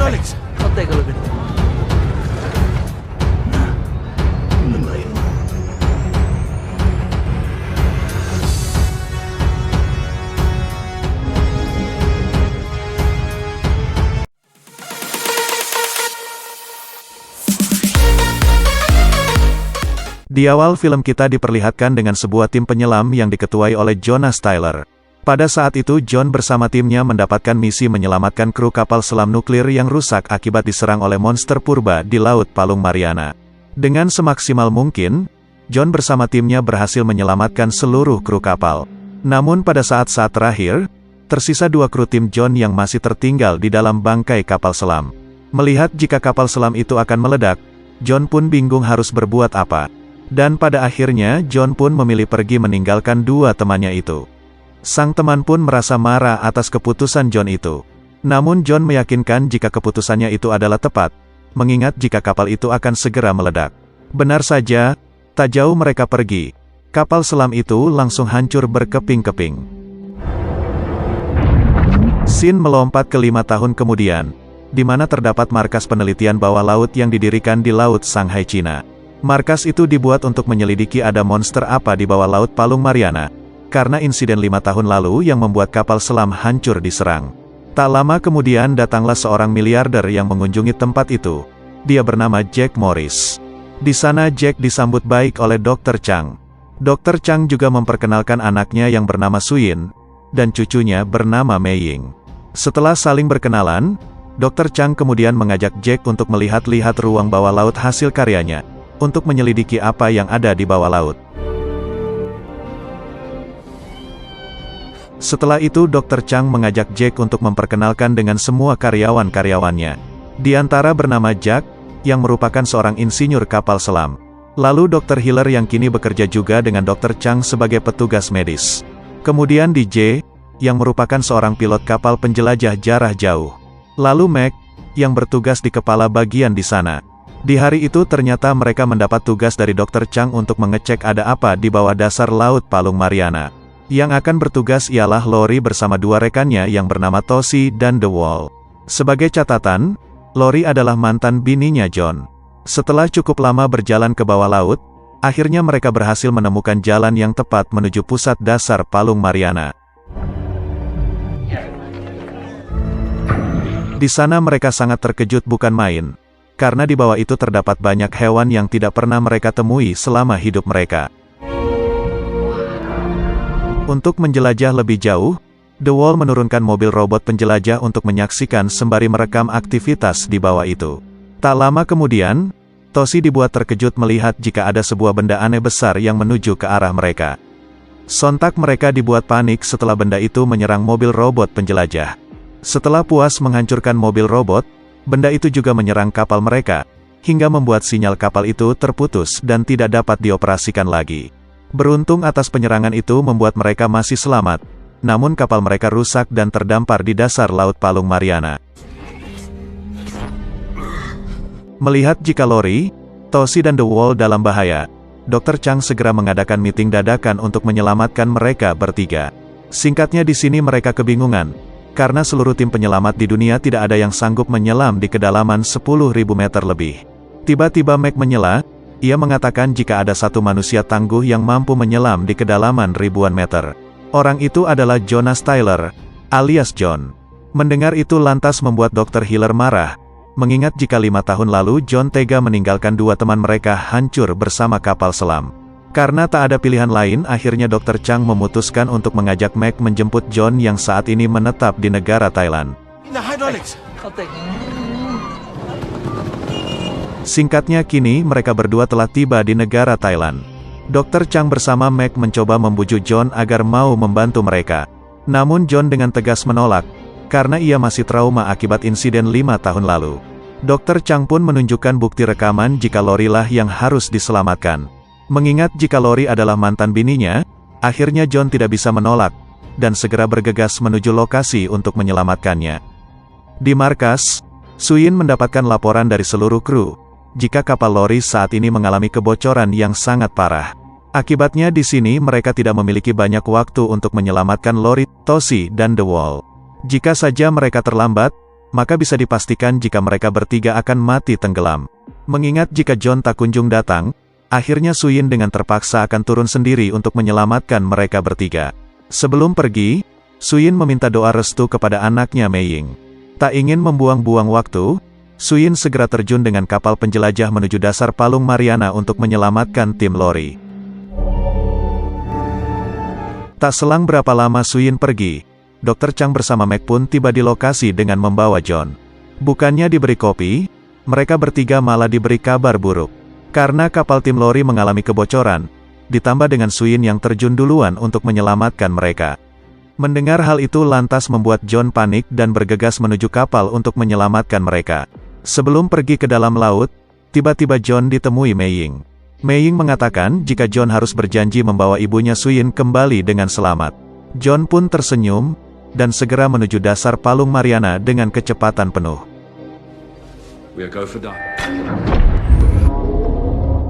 hydraulics. I'll take a look at it. Di awal film kita diperlihatkan dengan sebuah tim penyelam yang diketuai oleh Jonas Tyler. Pada saat itu John bersama timnya mendapatkan misi menyelamatkan kru kapal selam nuklir yang rusak akibat diserang oleh monster purba di Laut Palung Mariana. Dengan semaksimal mungkin, John bersama timnya berhasil menyelamatkan seluruh kru kapal. Namun pada saat-saat terakhir, tersisa 2 kru tim John yang masih tertinggal di dalam bangkai kapal selam. Melihat jika kapal selam itu akan meledak, John pun bingung harus berbuat apa. Dan pada akhirnya John pun memilih pergi meninggalkan 2 temannya itu. Sang teman pun merasa marah atas keputusan John itu. Namun John meyakinkan jika keputusannya itu adalah tepat, mengingat jika kapal itu akan segera meledak. Benar saja, tak jauh mereka pergi, kapal selam itu langsung hancur berkeping-keping. Scene melompat ke 5 tahun kemudian, di mana terdapat markas penelitian bawah laut yang didirikan di Laut Shanghai, Cina. Markas itu dibuat untuk menyelidiki ada monster apa di bawah Laut Palung Mariana, karena insiden 5 tahun lalu yang membuat kapal selam hancur diserang. Tak lama kemudian datanglah seorang miliarder yang mengunjungi tempat itu. Dia bernama Jack Morris. Di sana Jack disambut baik oleh Dr. Chang. Dr. Chang juga memperkenalkan anaknya yang bernama Suyin, dan cucunya bernama Mei Ying. Setelah saling berkenalan, Dr. Chang kemudian mengajak Jack untuk melihat-lihat ruang bawah laut hasil karyanya, untuk menyelidiki apa yang ada di bawah laut. Setelah itu Dr. Chang mengajak Jack untuk memperkenalkan dengan semua karyawan-karyawannya. Di antara bernama Jack, yang merupakan seorang insinyur kapal selam. Lalu Dr. Hiller yang kini bekerja juga dengan Dr. Chang sebagai petugas medis. Kemudian DJ, yang merupakan seorang pilot kapal penjelajah jarak jauh. Lalu Mac, yang bertugas di kepala bagian di sana. Di hari itu ternyata mereka mendapat tugas dari Dr. Chang untuk mengecek ada apa di bawah dasar Laut Palung Mariana. Yang akan bertugas ialah Lori bersama 2 rekannya yang bernama Toshi dan The Wall. Sebagai catatan, Lori adalah mantan bininya John. Setelah cukup lama berjalan ke bawah laut, akhirnya mereka berhasil menemukan jalan yang tepat menuju pusat dasar Palung Mariana. Di sana mereka sangat terkejut bukan main, karena di bawah itu terdapat banyak hewan yang tidak pernah mereka temui selama hidup mereka. Untuk menjelajah lebih jauh, The Wall menurunkan mobil robot penjelajah untuk menyaksikan sembari merekam aktivitas di bawah itu. Tak lama kemudian, Toshi dibuat terkejut melihat jika ada sebuah benda aneh besar yang menuju ke arah mereka. Sontak mereka dibuat panik setelah benda itu menyerang mobil robot penjelajah. Setelah puas menghancurkan mobil robot, benda itu juga menyerang kapal mereka, hingga membuat sinyal kapal itu terputus dan tidak dapat dioperasikan lagi. Beruntung atas penyerangan itu membuat mereka masih selamat, namun kapal mereka rusak dan terdampar di dasar Laut Palung Mariana. Melihat jika Lori, Toshi dan The Wall dalam bahaya, Dr. Chang segera mengadakan meeting dadakan untuk menyelamatkan mereka bertiga. Singkatnya di sini mereka kebingungan, karena seluruh tim penyelamat di dunia tidak ada yang sanggup menyelam di kedalaman 10.000 meter lebih. Tiba-tiba Mac menyela, ia mengatakan jika ada satu manusia tangguh yang mampu menyelam di kedalaman ribuan meter. Orang itu adalah Jonas Tyler, alias John. Mendengar itu lantas membuat Dr. Hiller marah, mengingat jika 5 tahun lalu John tega meninggalkan 2 teman mereka hancur bersama kapal selam. Karena tak ada pilihan lain, akhirnya Dr. Chang memutuskan untuk mengajak Mac menjemput John yang saat ini menetap di negara Thailand. In the hydraulics. I'll take it. Singkatnya kini mereka berdua telah tiba di negara Thailand. Dr. Chang bersama Mac mencoba membujuk John agar mau membantu mereka. Namun John dengan tegas menolak, karena ia masih trauma akibat insiden 5 tahun lalu. Dr. Chang pun menunjukkan bukti rekaman jika Lori lah yang harus diselamatkan. Mengingat jika Lori adalah mantan bininya, akhirnya John tidak bisa menolak, dan segera bergegas menuju lokasi untuk menyelamatkannya. Di markas, Suyin mendapatkan laporan dari seluruh kru, jika kapal Lori saat ini mengalami kebocoran yang sangat parah. Akibatnya di sini mereka tidak memiliki banyak waktu untuk menyelamatkan Lori, Toshi, dan The Wall. Jika saja mereka terlambat, maka bisa dipastikan jika mereka bertiga akan mati tenggelam. Mengingat jika John tak kunjung datang, akhirnya Suyin dengan terpaksa akan turun sendiri untuk menyelamatkan mereka bertiga. Sebelum pergi, Suyin meminta doa restu kepada anaknya Mei Ying. Tak ingin membuang-buang waktu, Suyin segera terjun dengan kapal penjelajah menuju dasar Palung Mariana untuk menyelamatkan tim Lori. Tak selang berapa lama Suyin pergi, Dr. Chang bersama Meg pun tiba di lokasi dengan membawa John. Bukannya diberi kopi, mereka bertiga malah diberi kabar buruk. Karena kapal tim Lori mengalami kebocoran, ditambah dengan Suyin yang terjun duluan untuk menyelamatkan mereka. Mendengar hal itu lantas membuat John panik dan bergegas menuju kapal untuk menyelamatkan mereka. Sebelum pergi ke dalam laut, tiba-tiba John ditemui Mei Ying. Mei Ying mengatakan jika John harus berjanji membawa ibunya Suyin kembali dengan selamat. John pun tersenyum, dan segera menuju dasar Palung Mariana dengan kecepatan penuh.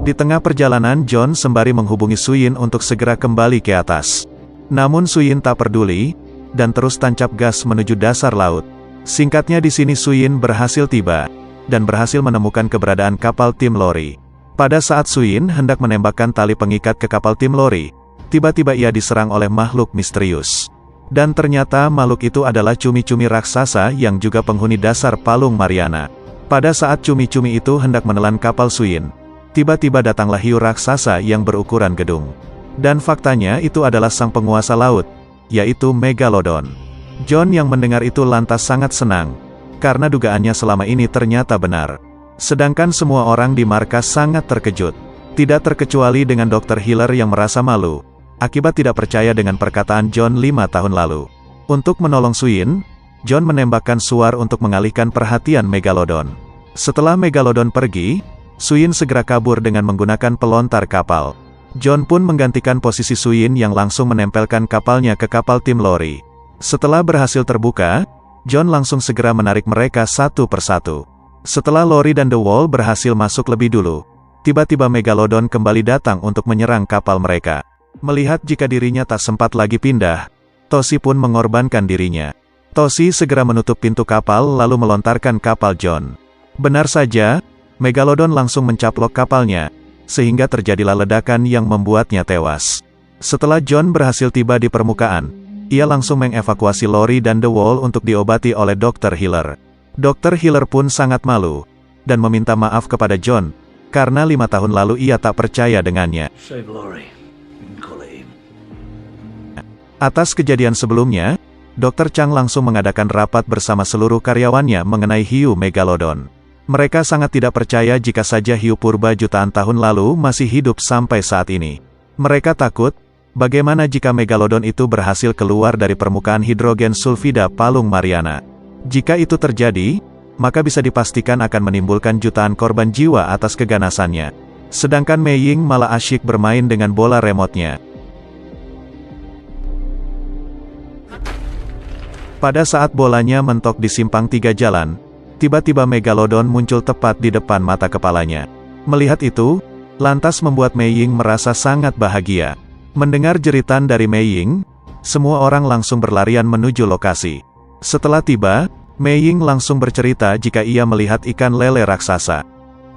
Di tengah perjalanan John sembari menghubungi Suyin untuk segera kembali ke atas. Namun Suyin tak peduli, dan terus tancap gas menuju dasar laut. Singkatnya di sini Suyin berhasil tiba, dan berhasil menemukan keberadaan kapal tim Lori. Pada saat Suyin hendak menembakkan tali pengikat ke kapal tim Lori, tiba-tiba ia diserang oleh makhluk misterius. Dan ternyata makhluk itu adalah cumi-cumi raksasa yang juga penghuni dasar Palung Mariana. Pada saat cumi-cumi itu hendak menelan kapal Suyin, tiba-tiba datanglah hiu raksasa yang berukuran gedung. Dan faktanya itu adalah sang penguasa laut, yaitu Megalodon. John yang mendengar itu lantas sangat senang, karena dugaannya selama ini ternyata benar. Sedangkan semua orang di markas sangat terkejut. Tidak terkecuali dengan Dr. Hiller yang merasa malu, akibat tidak percaya dengan perkataan John 5 tahun lalu. Untuk menolong Suyin, John menembakkan suar untuk mengalihkan perhatian Megalodon. Setelah Megalodon pergi, Suyin segera kabur dengan menggunakan pelontar kapal. John pun menggantikan posisi Suyin yang langsung menempelkan kapalnya ke kapal tim Lori. Setelah berhasil terbuka, John langsung segera menarik mereka satu persatu. Setelah Lori dan The Wall berhasil masuk lebih dulu, tiba-tiba Megalodon kembali datang untuk menyerang kapal mereka. Melihat jika dirinya tak sempat lagi pindah, Toshi pun mengorbankan dirinya. Toshi segera menutup pintu kapal lalu melontarkan kapal John. Benar saja, Megalodon langsung mencaplok kapalnya, sehingga terjadilah ledakan yang membuatnya tewas. Setelah John berhasil tiba di permukaan, ia langsung mengevakuasi Lori dan The Wall untuk diobati oleh Dr. Hiller. Dr. Hiller pun sangat malu, dan meminta maaf kepada John, karena 5 tahun lalu ia tak percaya dengannya. Atas kejadian sebelumnya, Dr. Chang langsung mengadakan rapat bersama seluruh karyawannya mengenai hiu Megalodon. Mereka sangat tidak percaya jika saja hiu purba jutaan tahun lalu masih hidup sampai saat ini. Mereka takut, bagaimana jika Megalodon itu berhasil keluar dari permukaan hidrogen sulfida Palung Mariana. Jika itu terjadi, maka bisa dipastikan akan menimbulkan jutaan korban jiwa atas keganasannya. Sedangkan Mei Ying malah asyik bermain dengan bola remote-nya. Pada saat bolanya mentok di simpang 3 jalan, tiba-tiba Megalodon muncul tepat di depan mata kepalanya. Melihat itu, lantas membuat Mei Ying merasa sangat bahagia. Mendengar jeritan dari Mei Ying, semua orang langsung berlarian menuju lokasi. Setelah tiba, Mei Ying langsung bercerita jika ia melihat ikan lele raksasa.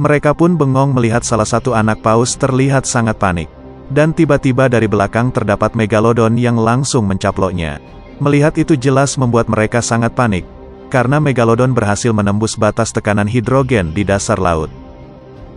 Mereka pun bengong melihat salah satu anak paus terlihat sangat panik. Dan tiba-tiba dari belakang terdapat Megalodon yang langsung mencaploknya. Melihat itu jelas membuat mereka sangat panik, karena Megalodon berhasil menembus batas tekanan hidrogen di dasar laut.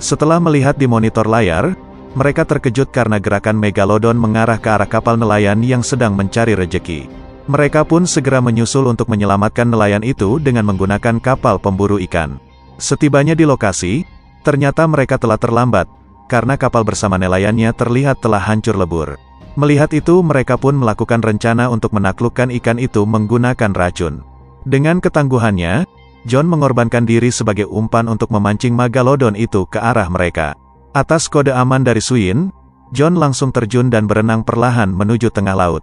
Setelah melihat di monitor layar, mereka terkejut karena gerakan Megalodon mengarah ke arah kapal nelayan yang sedang mencari rejeki. Mereka pun segera menyusul untuk menyelamatkan nelayan itu dengan menggunakan kapal pemburu ikan. Setibanya di lokasi, ternyata mereka telah terlambat, karena kapal bersama nelayannya terlihat telah hancur lebur. Melihat itu mereka pun melakukan rencana untuk menaklukkan ikan itu menggunakan racun. Dengan ketangguhannya, John mengorbankan diri sebagai umpan untuk memancing Megalodon itu ke arah mereka. Atas kode aman dari Suyin, John langsung terjun dan berenang perlahan menuju tengah laut.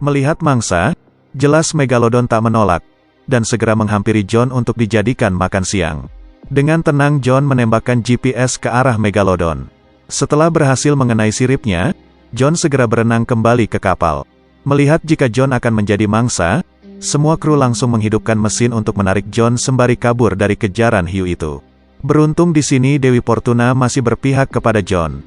Melihat mangsa, jelas Megalodon tak menolak, dan segera menghampiri John untuk dijadikan makan siang. Dengan tenang John menembakkan GPS ke arah Megalodon. Setelah berhasil mengenai siripnya, John segera berenang kembali ke kapal. Melihat jika John akan menjadi mangsa, semua kru langsung menghidupkan mesin untuk menarik John sembari kabur dari kejaran hiu itu. Beruntung di sini Dewi Fortuna masih berpihak kepada John.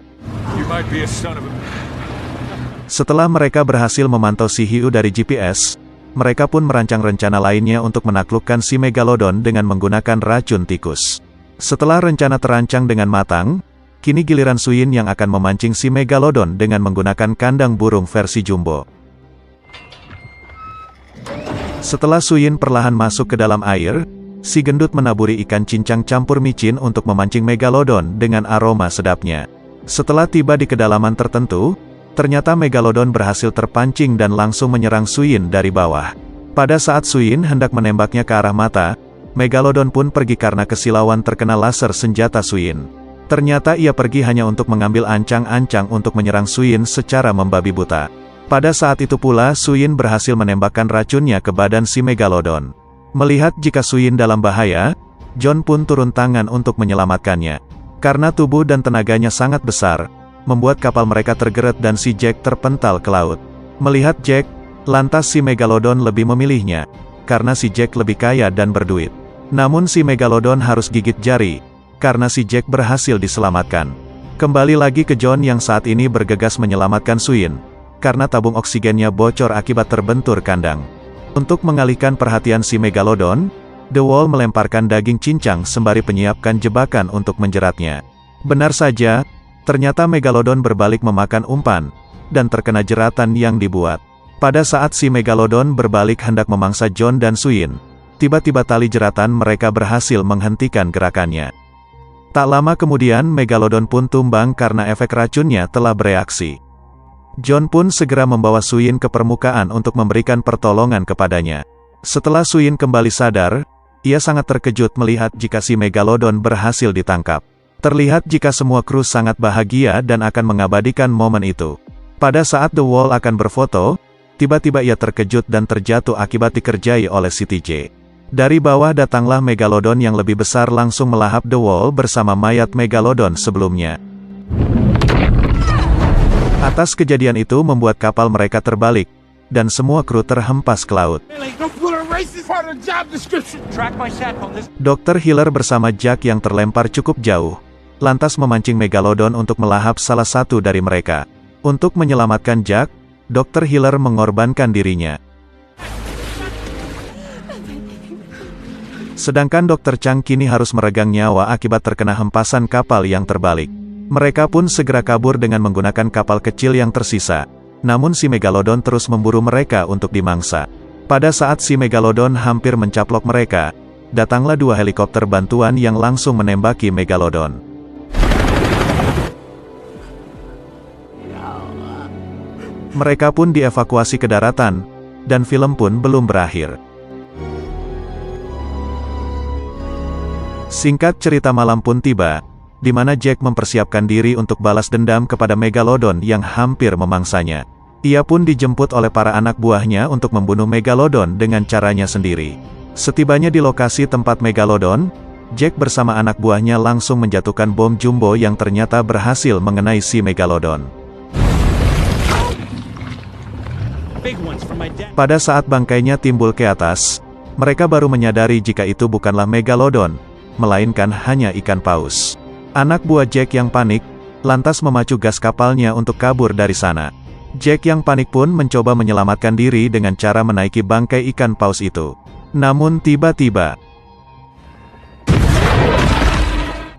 Setelah mereka berhasil memantau si hiu dari GPS, mereka pun merancang rencana lainnya untuk menaklukkan si Megalodon dengan menggunakan racun tikus. Setelah rencana terancang dengan matang, kini giliran Suyin yang akan memancing si Megalodon dengan menggunakan kandang burung versi jumbo. Setelah Suyin perlahan masuk ke dalam air, si gendut menaburi ikan cincang campur micin untuk memancing Megalodon dengan aroma sedapnya. Setelah tiba di kedalaman tertentu, ternyata Megalodon berhasil terpancing dan langsung menyerang Suyin dari bawah. Pada saat Suyin hendak menembaknya ke arah mata, Megalodon pun pergi karena kesilauan terkena laser senjata Suyin. Ternyata ia pergi hanya untuk mengambil ancang-ancang untuk menyerang Suyin secara membabi buta. Pada saat itu pula Suyin berhasil menembakkan racunnya ke badan si Megalodon. Melihat jika Suyin dalam bahaya, John pun turun tangan untuk menyelamatkannya. Karena tubuh dan tenaganya sangat besar, membuat kapal mereka tergeret dan si Jack terpental ke laut. Melihat Jack, lantas si Megalodon lebih memilihnya, karena si Jack lebih kaya dan berduit. Namun si Megalodon harus gigit jari, karena si Jack berhasil diselamatkan. Kembali lagi ke John yang saat ini bergegas menyelamatkan Suyin, karena tabung oksigennya bocor akibat terbentur kandang. Untuk mengalihkan perhatian si Megalodon, The Wall melemparkan daging cincang sembari menyiapkan jebakan untuk menjeratnya. Benar saja, ternyata Megalodon berbalik memakan umpan, dan terkena jeratan yang dibuat. Pada saat si Megalodon berbalik hendak memangsa John dan Suyin, tiba-tiba tali jeratan mereka berhasil menghentikan gerakannya. Tak lama kemudian Megalodon pun tumbang karena efek racunnya telah bereaksi. John pun segera membawa Suyin ke permukaan untuk memberikan pertolongan kepadanya. Setelah Suyin kembali sadar, ia sangat terkejut melihat jika si Megalodon berhasil ditangkap. Terlihat jika semua kru sangat bahagia dan akan mengabadikan momen itu. Pada saat The Wall akan berfoto, tiba-tiba ia terkejut dan terjatuh akibat dikerjai oleh si TJ. Dari bawah datanglah Megalodon yang lebih besar langsung melahap The Wall bersama mayat Megalodon sebelumnya. Atas kejadian itu membuat kapal mereka terbalik, dan semua kru terhempas ke laut. Dr. Hiller bersama Jack yang terlempar cukup jauh, lantas memancing Megalodon untuk melahap salah satu dari mereka. Untuk menyelamatkan Jack, Dr. Hiller mengorbankan dirinya. Sedangkan Dr. Chang kini harus meregang nyawa akibat terkena hempasan kapal yang terbalik. Mereka pun segera kabur dengan menggunakan kapal kecil yang tersisa. Namun si Megalodon terus memburu mereka untuk dimangsa. Pada saat si Megalodon hampir mencaplok mereka, datanglah dua helikopter bantuan yang langsung menembaki Megalodon. Mereka pun dievakuasi ke daratan, dan film pun belum berakhir. Singkat cerita malam pun tiba, di mana Jack mempersiapkan diri untuk balas dendam kepada Megalodon yang hampir memangsanya. Ia pun dijemput oleh para anak buahnya untuk membunuh Megalodon dengan caranya sendiri. Setibanya di lokasi tempat Megalodon, Jack bersama anak buahnya langsung menjatuhkan bom jumbo yang ternyata berhasil mengenai si Megalodon. Pada saat bangkainya timbul ke atas, mereka baru menyadari jika itu bukanlah Megalodon, melainkan hanya ikan paus. Anak buah Jack yang panik, lantas memacu gas kapalnya untuk kabur dari sana. Jack yang panik pun mencoba menyelamatkan diri dengan cara menaiki bangkai ikan paus itu. Namun tiba-tiba,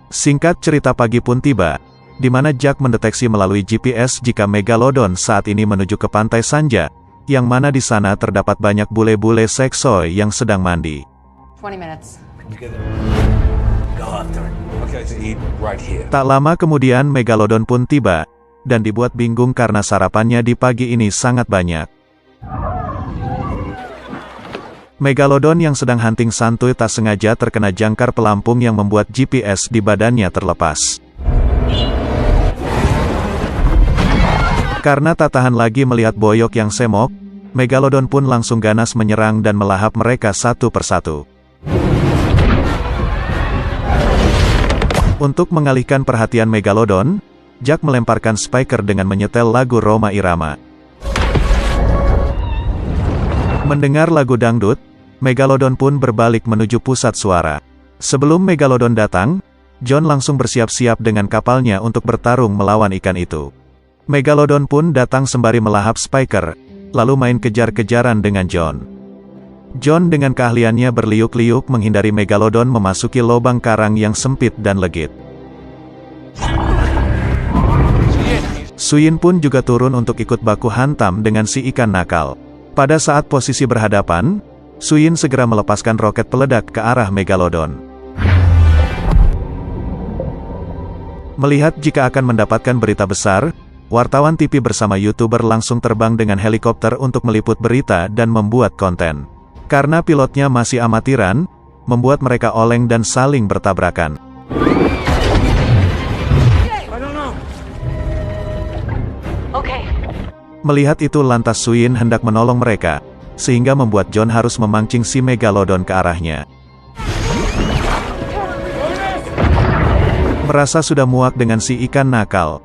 singkat cerita pagi pun tiba, di mana Jack mendeteksi melalui GPS jika Megalodon saat ini menuju ke pantai Sanja, yang mana di sana terdapat banyak bule-bule seksoy yang sedang mandi. 20 minutes. Tak lama kemudian Megalodon pun tiba, dan dibuat bingung karena sarapannya di pagi ini sangat banyak. Megalodon yang sedang hunting santuy tak sengaja terkena jangkar pelampung yang membuat GPS di badannya terlepas. Karena tak tahan lagi melihat boyok yang semok, Megalodon pun langsung ganas menyerang dan melahap mereka satu persatu. Untuk mengalihkan perhatian Megalodon, Jack melemparkan Spiker dengan menyetel lagu Rhoma Irama. Mendengar lagu dangdut, Megalodon pun berbalik menuju pusat suara. Sebelum Megalodon datang, John langsung bersiap-siap dengan kapalnya untuk bertarung melawan ikan itu. Megalodon pun datang sembari melahap Spiker, lalu main kejar-kejaran dengan John. John dengan keahliannya berliuk-liuk menghindari Megalodon memasuki lubang karang yang sempit dan legit. Suyin pun juga turun untuk ikut baku hantam dengan si ikan nakal. Pada saat posisi berhadapan, Suyin segera melepaskan roket peledak ke arah Megalodon. Melihat jika akan mendapatkan berita besar, wartawan TV bersama YouTuber langsung terbang dengan helikopter untuk meliput berita dan membuat konten. Karena pilotnya masih amatiran, membuat mereka oleng dan saling bertabrakan. Melihat itu lantas Suyin hendak menolong mereka, sehingga membuat John harus memancing si Megalodon ke arahnya. Merasa sudah muak dengan si ikan nakal,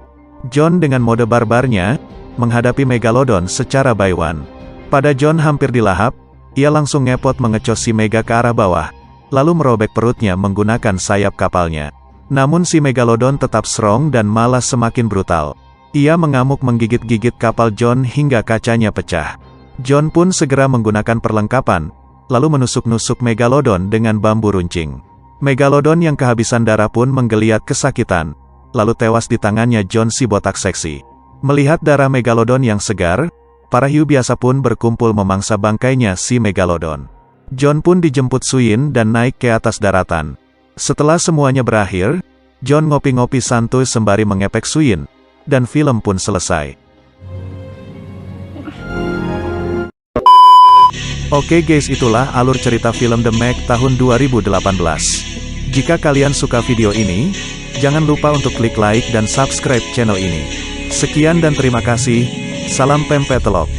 John dengan mode barbarnya, menghadapi Megalodon secara by one. Pada John hampir dilahap, ia langsung ngepot mengecos si Mega ke arah bawah, lalu merobek perutnya menggunakan sayap kapalnya. Namun si Megalodon tetap strong dan malah semakin brutal. Ia mengamuk menggigit-gigit kapal John hingga kacanya pecah. John pun segera menggunakan perlengkapan, lalu menusuk-nusuk Megalodon dengan bambu runcing. Megalodon yang kehabisan darah pun menggeliat kesakitan, lalu tewas di tangannya John si botak seksi. Melihat darah Megalodon yang segar, para hiu biasa pun berkumpul memangsa bangkainya si Megalodon. John pun dijemput Suyin dan naik ke atas daratan. Setelah semuanya berakhir, John ngopi-ngopi santuy sembari mengepek Suyin, dan film pun selesai. Oke guys, itulah alur cerita film The Meg tahun 2018. Jika kalian suka video ini, jangan lupa untuk klik like dan subscribe channel ini. Sekian dan terima kasih, salam pempek telok.